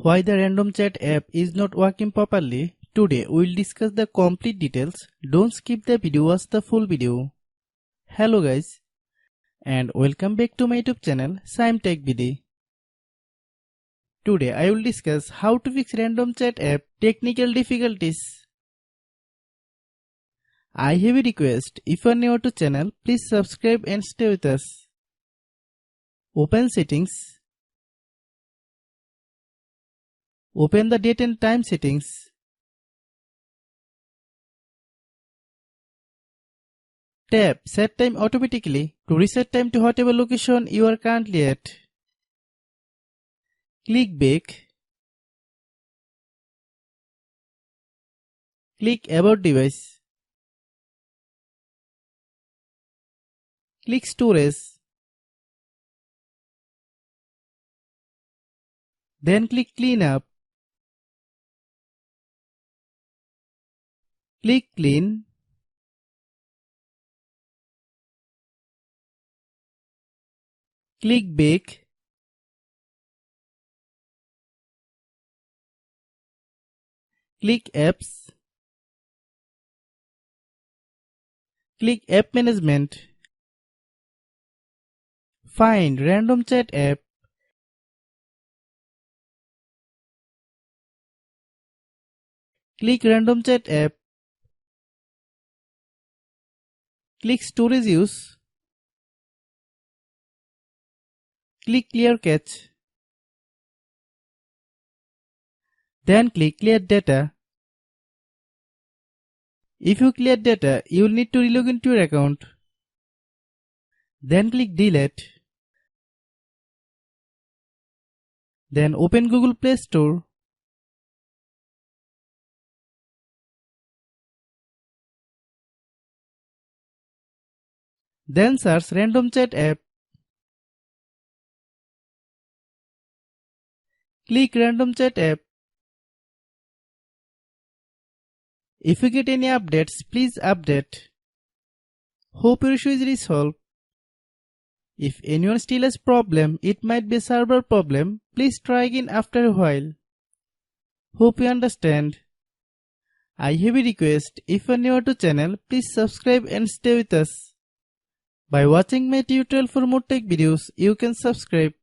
Why the random chat app is not working properly? Today we'll discuss the complete details. Don't skip the video, watch the full video. Hello guys and welcome back to my YouTube channel Shaem Tech Video. Today I will discuss how to fix random chat app technical difficulties. I have a request, if you are new to channel, please subscribe and stay with us. Open settings. Open the date and time settings. Tap Set Time automatically to reset time to whatever location you are currently at. Click Back. Click About Device. Click Storage. Then click Clean Up. Click Clean. Click Back. Click Apps. Click App Management. Find Random Chat app. Click Random Chat app. Click Storage Use. Click Clear Cache. Then click Clear Data. If you clear data, you will need to relog into your account. Then click Delete. Then open Google Play Store. Then search Random Chat app. Click Random Chat app. If you get any updates, please update. Hope your issue is resolved. If anyone still has problem, it might be a server problem. Please try again after a while. Hope you understand. I have a request, if you are new to channel, please subscribe and stay with us. By watching my tutorial for more tech videos, you can subscribe.